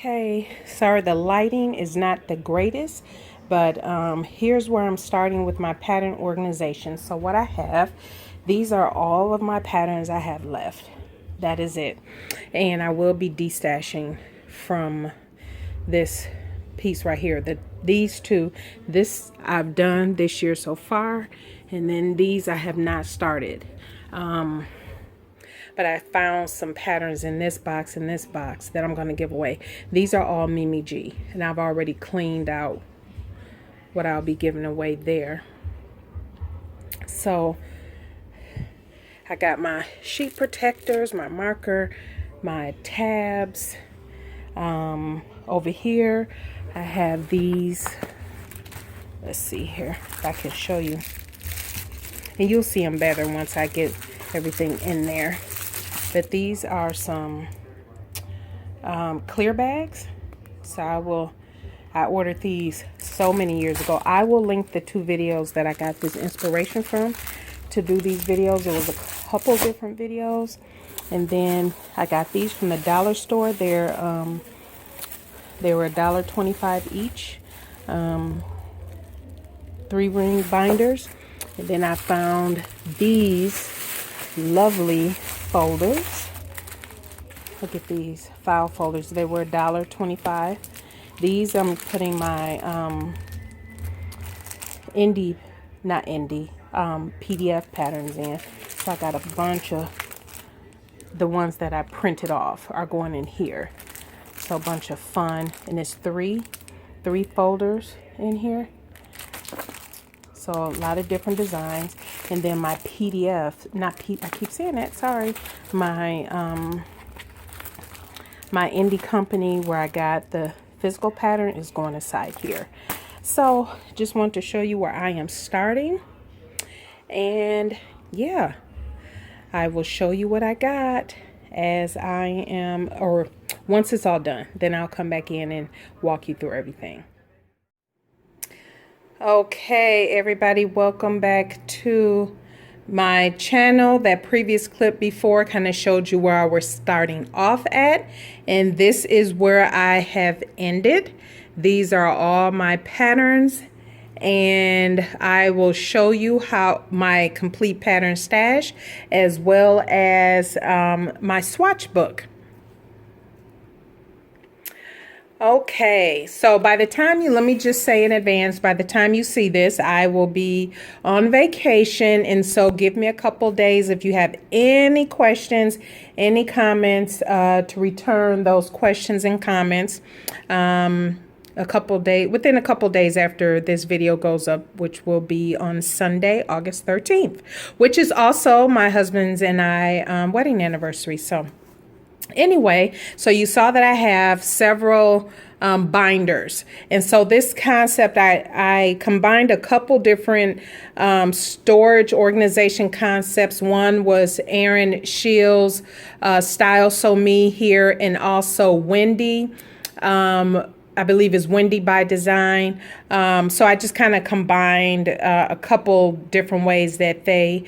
Okay, sorry, the lighting is not the greatest, but here's where I'm starting with my pattern organization. So what I have, these are all of my patterns I have left. That is it. And I will be destashing from this piece right here. These two, this I've done this year so far, and then these I have not started. But I found some patterns in this box and this box that I'm going to give away. These are all Mimi G, and I've already cleaned out what I'll be giving away there. So I got my sheet protectors, my marker, my tabs. Over here I have these. Let's see here if I can show you, and you'll see them better once I get everything in there. But these are some clear bags. So I ordered these so many years ago. I will link the two videos that I got this inspiration from to do these videos. It was a couple different videos. And then I got these from the dollar store. They were $1.25 each. 3-ring binders. And then I found these lovely folders. Look at these file folders. They were $1.25. These I'm putting my PDF patterns in. So I got a bunch of the ones that I printed off are going in here. So a bunch of fun, and it's three folders in here. So a lot of different designs. And then my PDF, I keep saying that, sorry. My indie company where I got the physical pattern is going aside here. So just want to show you where I am starting. And yeah, I will show you what I got as I am, or once it's all done, then I'll come back in and walk you through everything. Okay, everybody, welcome back to my channel. That previous clip before kind of showed you where I was starting off at, and this is where I have ended. These are all my patterns, and I will show you how my complete pattern stash as well as my swatch book. Okay, so by the time let me just say in advance, by the time you see this, I will be on vacation. And so give me a couple days if you have any questions, any comments, to return those questions and comments. Within a couple days after this video goes up, which will be on Sunday, August 13th, which is also my husband's and I wedding anniversary. So anyway, so you saw that I have several binders. And so this concept, I combined a couple different storage organization concepts. One was Erin Shields' Style So Me here, and also Wendy. I believe is Wendy by Design. So I just kind of combined a couple different ways that they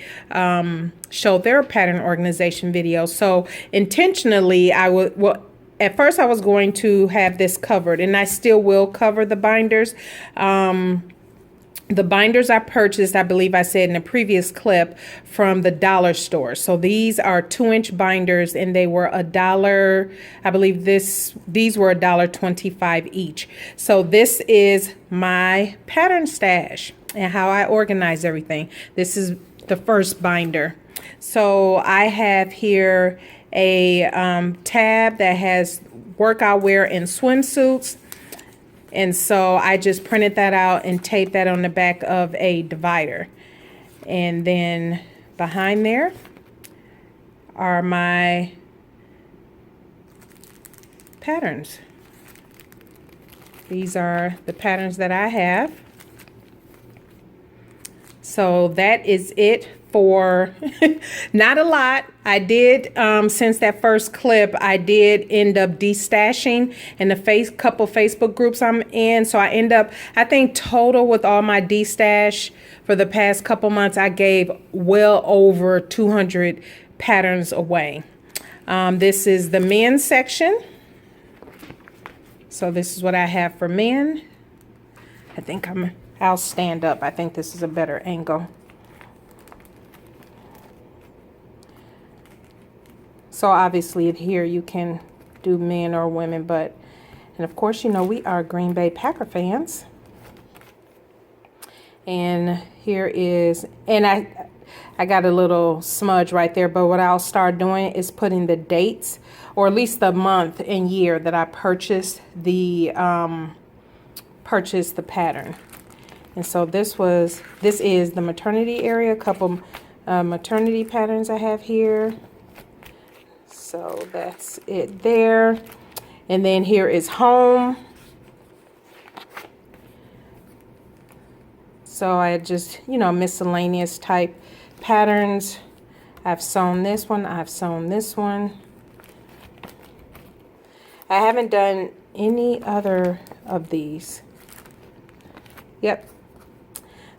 show their pattern organization video. So intentionally, at first I was going to have this covered, and I still will cover the binders. The binders I purchased, I believe I said in a previous clip, from the dollar store. So these are 2-inch binders, and they were $1. I believe these were $1.25 each. So this is my pattern stash and how I organize everything. This is the first binder. So I have here a tab that has workout wear and swimsuits. And so I just printed that out and taped that on the back of a divider. And then behind there are my patterns. These are the patterns that I have. So that is it for not a lot. I did, since that first clip, I did end up destashing in the couple Facebook groups I'm in. So I think total with all my destash for the past couple months, I gave well over 200 patterns away. This is the men's section. So this is what I have for men. I think I'll stand up. I think this is a better angle. So obviously here you can do men or women, but, and of course, you know, we are Green Bay Packer fans. And here is, and I got a little smudge right there, but what I'll start doing is putting the dates, or at least the month and year that I purchased the pattern. And so this is the maternity area, a couple maternity patterns I have here. So that's it there. And then here is home. So I just, you know, miscellaneous type patterns. I've sewn this one. I've sewn this one. I haven't done any other of these. Yep.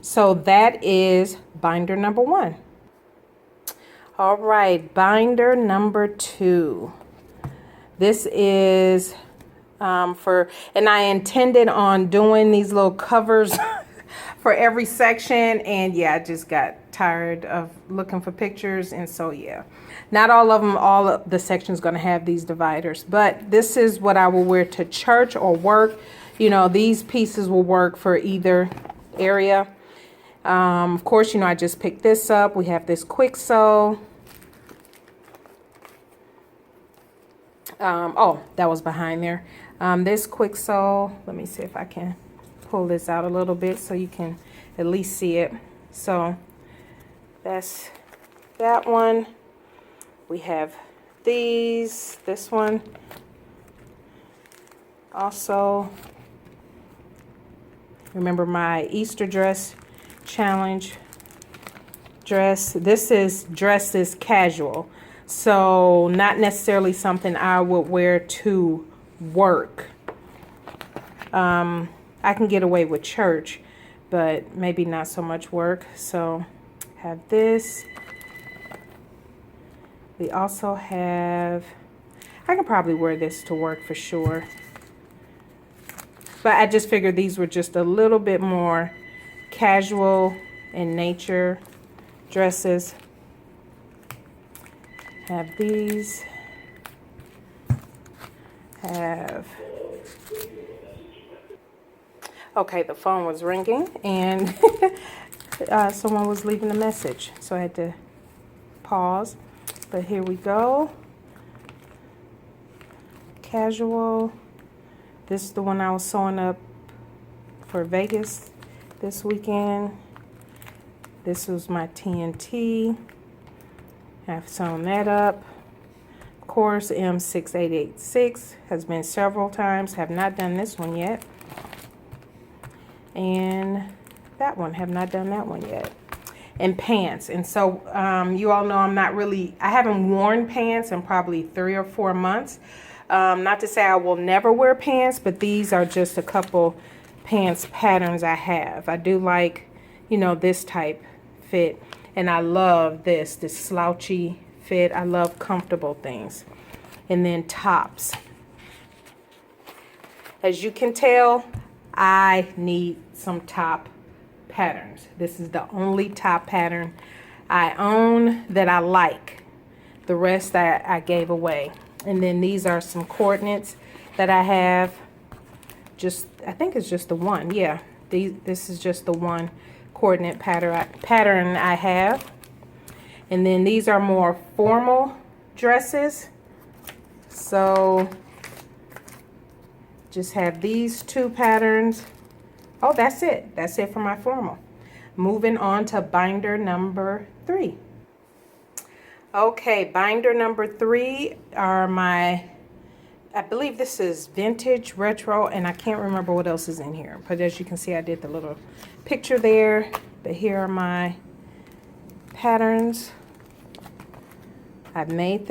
So that is binder number 1. All right, binder number 2. This is and I intended on doing these little covers for every section, and yeah, I just got tired of looking for pictures, and so yeah, not all of the sections going to have these dividers, but this is what I will wear to church or work. You know, these pieces will work for either area. Of course, you know, I just picked this up. We have this quick sew. Oh, that was behind there. This quick sew, let me see if I can pull this out a little bit so you can at least see it. So that's that one. We have this one. Also, remember my Easter dress challenge dress. This is dressed as casual, so not necessarily something I would wear to work. I can get away with church, but maybe not so much work. So have this. We also have, I can probably wear this to work for sure, but I just figured these were just a little bit more casual in nature dresses. Have these. Have, okay, the phone was ringing and someone was leaving a message, so I had to pause. But here we go. Casual. This is the one I was sewing up for Vegas this weekend. This was my TNT. I've sewn that up. Of course, M6886 has been several times. Have not done this one yet. And that one, have not done that one yet. And pants. And so you all know I haven't worn pants in probably 3 or 4 months. Not to say I will never wear pants, but these are just a couple pants patterns I have. I do like, you know, this type fit. And I love this slouchy fit. I love comfortable things. And then tops. As you can tell, I need some top patterns. This is the only top pattern I own that I like. The rest I gave away. And then these are some coordinates that I have. I think it's just the one. Yeah, this is just the one coordinate pattern I have. And then these are more formal dresses. So just have these 2 patterns. Oh, that's it. That's it for my formal. Moving on to binder number 3. Okay, binder number 3 are my, I believe this is vintage, retro, and I can't remember what else is in here. But as you can see, I did the little picture there. But here are my patterns. I've made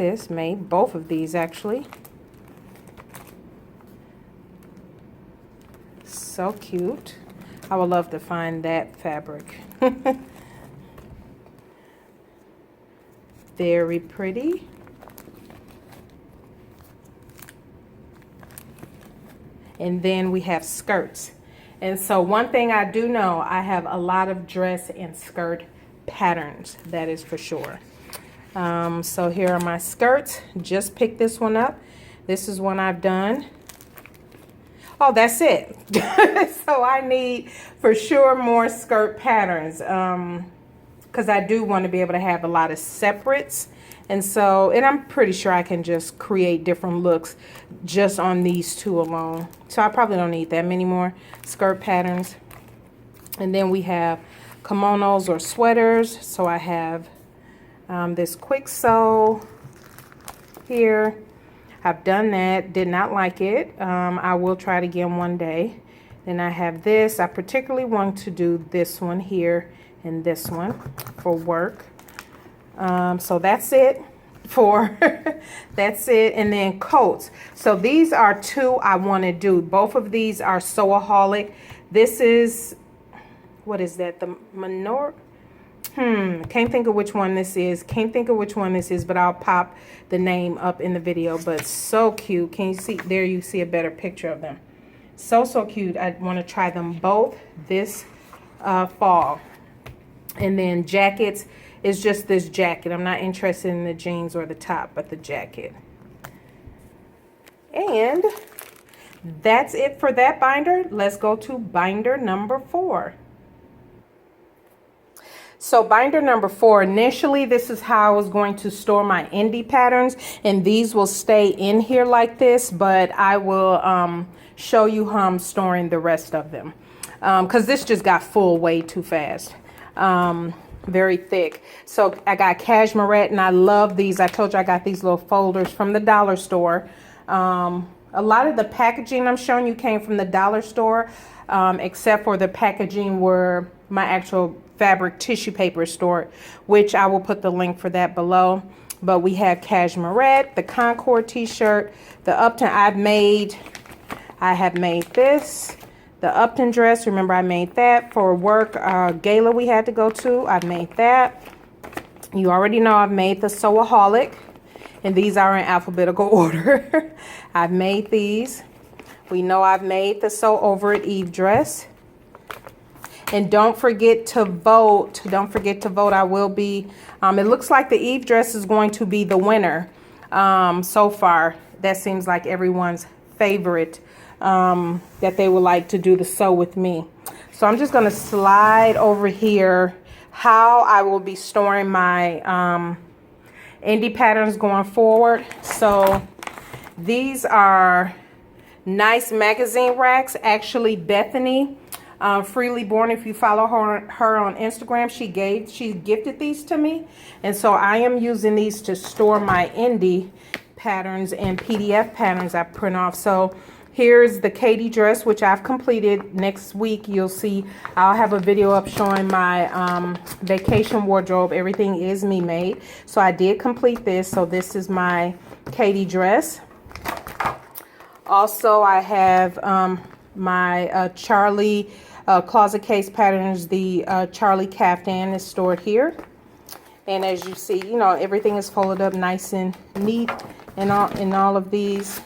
both of these actually. So cute. I would love to find that fabric. Very pretty. and then we have skirts. And so one thing I do know, I have a lot of dress and skirt patterns, that is for sure. So here are my skirts. Just picked this one up. This is one I've done. Oh, that's it. So I need for sure more skirt patterns, because I do want to be able to have a lot of separates. And so, and I'm pretty sure I can just create different looks just on these two alone. So I probably don't need that many more skirt patterns. And then we have kimonos or sweaters. So I have this quick sew here. I've done that, did not like it. I will try it again one day. Then I have this. I particularly want to do this one here and this one for work. So that's it for that's it. And then coats. So these are two I want to do. Both of these are Sewaholic. This is, what is that? The Menor? Can't think of which one this is. But I'll pop the name up in the video. But so cute. Can you see? There you see a better picture of them. So cute. I want to try them both this fall. And then jackets is just this jacket. I'm not interested in the jeans or the top, but the jacket. And that's it for that binder. Let's go to binder number 4. So binder number 4, initially this is how I was going to store my indie patterns, and these will stay in here like this, but I will show you how I'm storing the rest of them, because this just got full way too fast. Very thick. So I got cashmere, and I love these. I told you I got these little folders from the dollar store. A lot of the packaging I'm showing you came from the dollar store, except for the packaging where my actual fabric tissue paper is stored, which I will put the link for that below. But we have cashmere, the Concord t-shirt, the Upton I have made this, the Upton dress. Remember I made that for work gala we had to go to. I made that. You already know I've made the Sewaholic, and these are in alphabetical order. I've made these. We know I've made the Sew Over It Eve dress. And don't forget to vote. Don't forget to vote. I will be, it looks like the Eve dress is going to be the winner so far. That seems like everyone's favorite, that they would like to do the sew with me. So I'm just going to slide over here how I will be storing my indie patterns going forward. So these are nice magazine racks. Actually, Bethany, Freely Born, if you follow her on Instagram, she gifted these to me, and so I am using these to store my indie patterns and PDF patterns I print off. So here's the Katie dress, which I've completed. Next week you'll see I'll have a video up showing my vacation wardrobe. Everything is me made, so I did complete this. So this is my Katie dress. Also I have my Charlie closet case patterns. The Charlie caftan is stored here, and as you see, you know, everything is folded up nice and neat and all of these.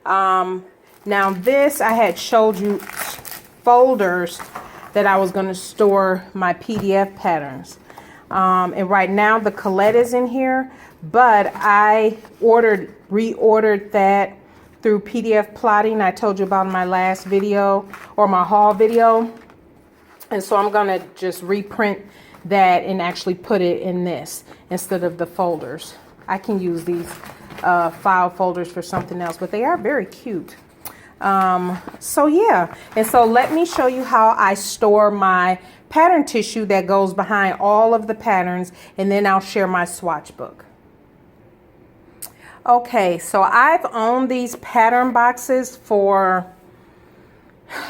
Now this, I had showed you folders that I was going to store my PDF patterns, and right now the Colette is in here, but I reordered that through PDF plotting. I told you about in my last video, or my haul video. And so I'm gonna just reprint that and actually put it in this instead of the folders. I can use these file folders for something else, but they are very cute. So yeah, and so let me show you how I store my pattern tissue that goes behind all of the patterns, and then I'll share my swatch book. Okay, so I've owned these pattern boxes for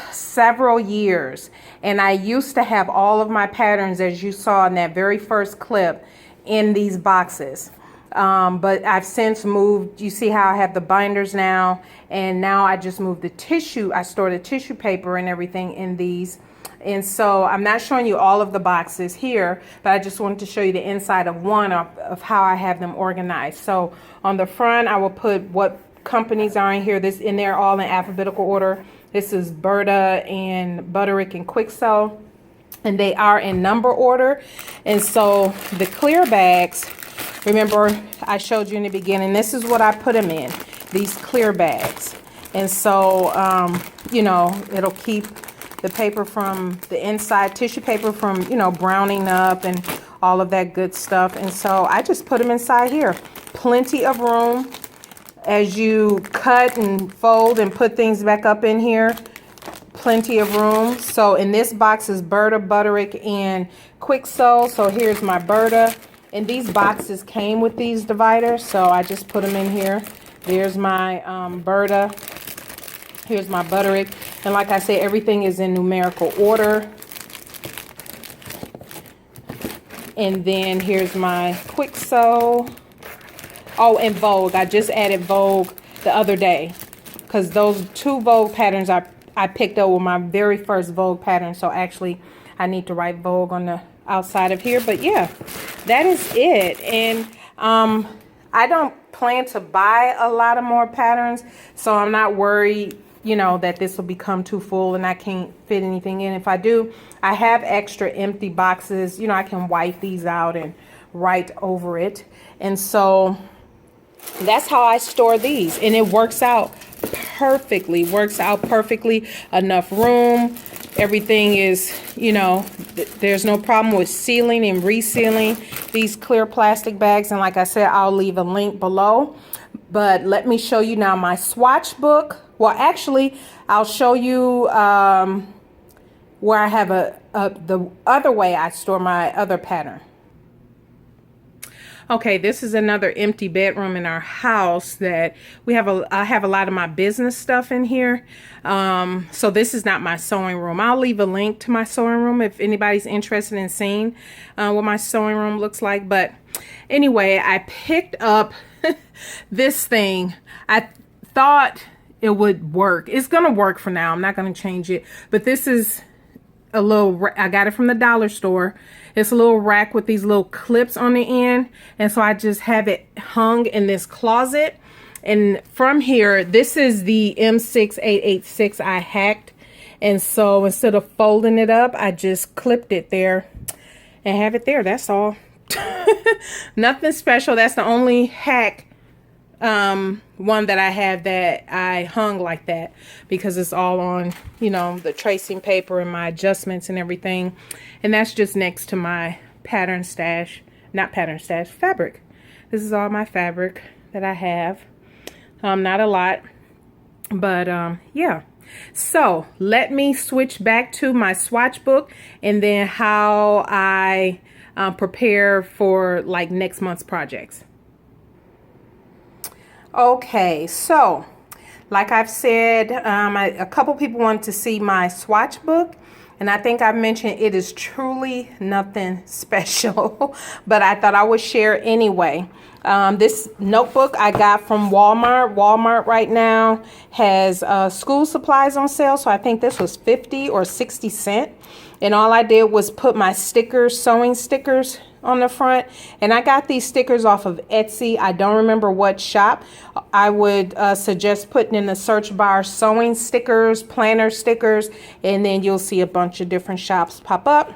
several years, and I used to have all of my patterns, as you saw in that very first clip, in these boxes. But I've since moved. You see how I have the binders now, and now I just moved the tissue. I store the tissue paper and everything in these. And so I'm not showing you all of the boxes here, but I just wanted to show you the inside of one of how I have them organized. So on the front, I will put what companies are in here. And they're all in alphabetical order. This is Berta and Butterick and Quixo, and they are in number order. And so the clear bags, remember I showed you in the beginning, this is what I put them in, these clear bags. And so, you know, it'll keep the paper from the inside, tissue paper from, you know, browning up and all of that good stuff. And so I just put them inside here. Plenty of room as you cut and fold and put things back up in here. Plenty of room. So in this box is Berta, Butterick, and Quixo. So here's my Berta. And these boxes came with these dividers, so I just put them in here. There's my Berta. Here's my Butterick. And like I said, everything is in numerical order. And then here's my Quixo. Oh, and Vogue. I just added Vogue the other day, because those 2 Vogue patterns I picked up with my very first Vogue pattern. So actually, I need to write Vogue on the outside of here. But yeah, that is it. And I don't plan to buy a lot of more patterns, so I'm not worried, you know, that this will become too full and I can't fit anything in. If I do, I have extra empty boxes. You know, I can wipe these out and write over it. And so that's how I store these, and it works out perfectly. Enough room. Everything is, you know, there's no problem with sealing and resealing these clear plastic bags. And like I said, I'll leave a link below. But let me show you now my swatch book. Well, actually, I'll show you where I have the other way I store my other pattern. Okay, this is another empty bedroom in our house that I have a lot of my business stuff in here. So this is not my sewing room. I'll leave a link to my sewing room if anybody's interested in seeing what my sewing room looks like. But anyway, I picked up this thing. I thought it would work. It's gonna work for now. I'm not gonna change it. But this is a little, I got it from the dollar store. It's a little rack with these little clips on the end. And so I just have it hung in this closet. And from here, this is the M6886 I hacked. And so instead of folding it up, I just clipped it there and have it there. That's all. Nothing special. That's the only hack one that I have that I hung like that, because it's all on, you know, the tracing paper and my adjustments and everything. And that's just next to my pattern stash, not pattern stash, fabric. This is all my fabric that I have. Not a lot, but yeah. So let me switch back to my swatch book and then how I prepare for like next month's projects. Okay, so like I've said, a couple people want to see my swatch book, and I think I've mentioned it is truly nothing special, but I thought I would share anyway. This notebook I got from Walmart. Walmart right now has school supplies on sale, so I think this was 50 or 60 cents. And all I did was put my stickers, sewing stickers on the front. And I got these stickers off of Etsy. I don't remember what shop. I would suggest putting in the search bar sewing stickers, planner stickers, and then you'll see a bunch of different shops pop up.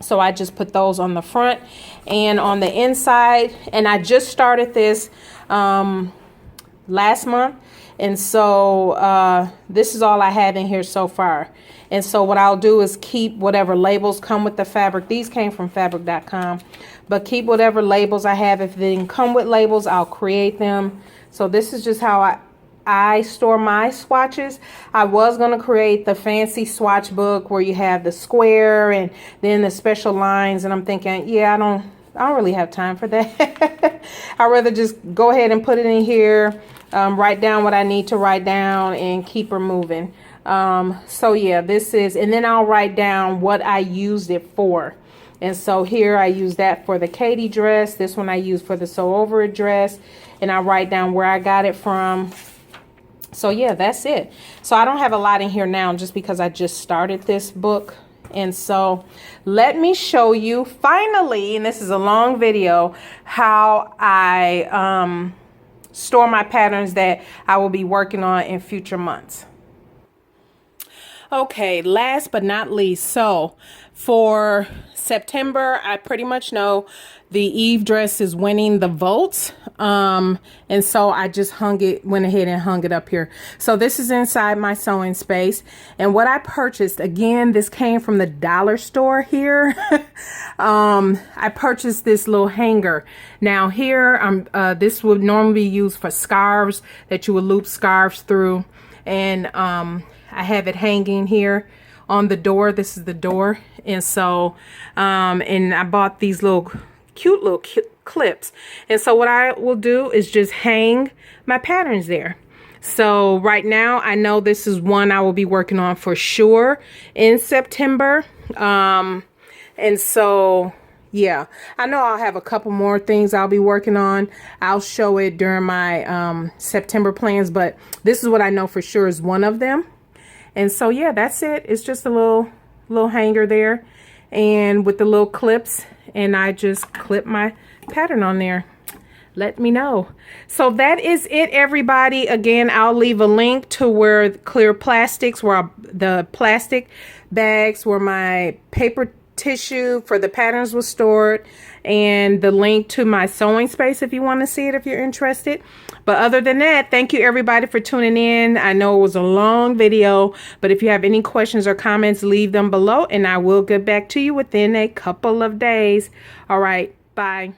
So I just put those on the front and on the inside. And I just started this last month. And so this is all I have in here so far. And so what I'll do is keep whatever labels come with the fabric. These came from fabric.com. But keep whatever labels I have. If they didn't come with labels, I'll create them. So this is just how I store my swatches. I was going to create the fancy swatch book where you have the square and then the special lines. And I'm thinking, yeah, I don't really have time for that. I'd rather just go ahead and put it in here. Write down what I need to write down and keep her moving. So yeah, this is, and then I'll write down what I used it for. And so here I use that for the Katie dress. This one I use for the sew over it dress. And I write down where I got it from. So yeah, that's it. So I don't have a lot in here now just because I just started this book. And so let me show you finally, and this is a long video, how I store my patterns that I will be working on in future months. Okay, last but not least, so for September, I pretty much know the Eve dress is winning the votes. And so I just went ahead and hung it up here. So this is inside my sewing space. And what I purchased, again, this came from the dollar store here. I purchased this little hanger. Now here, this would normally be used for scarves that you would loop scarves through. And I have it hanging here on the door. This is the door. And so, and I bought these cute little clips. And so what I will do is just hang my patterns there. So right now, I know this is one I will be working on for sure in September. And so, yeah, I know I'll have a couple more things I'll be working on. I'll show it during my September plans, but this is what I know for sure is one of them. And so, yeah, that's it. It's just a little hanger there and with the little clips, and I just clip my pattern on there. Let me know. So that is it, everybody. Again, I'll leave a link to where clear plastics, where the plastic bags where my paper tissue for the patterns was stored, and the link to my sewing space if you want to see it, if you're interested. But other than that, thank you everybody for tuning in. I know it was a long video, but if you have any questions or comments, leave them below and I will get back to you within a couple of days. All right, bye.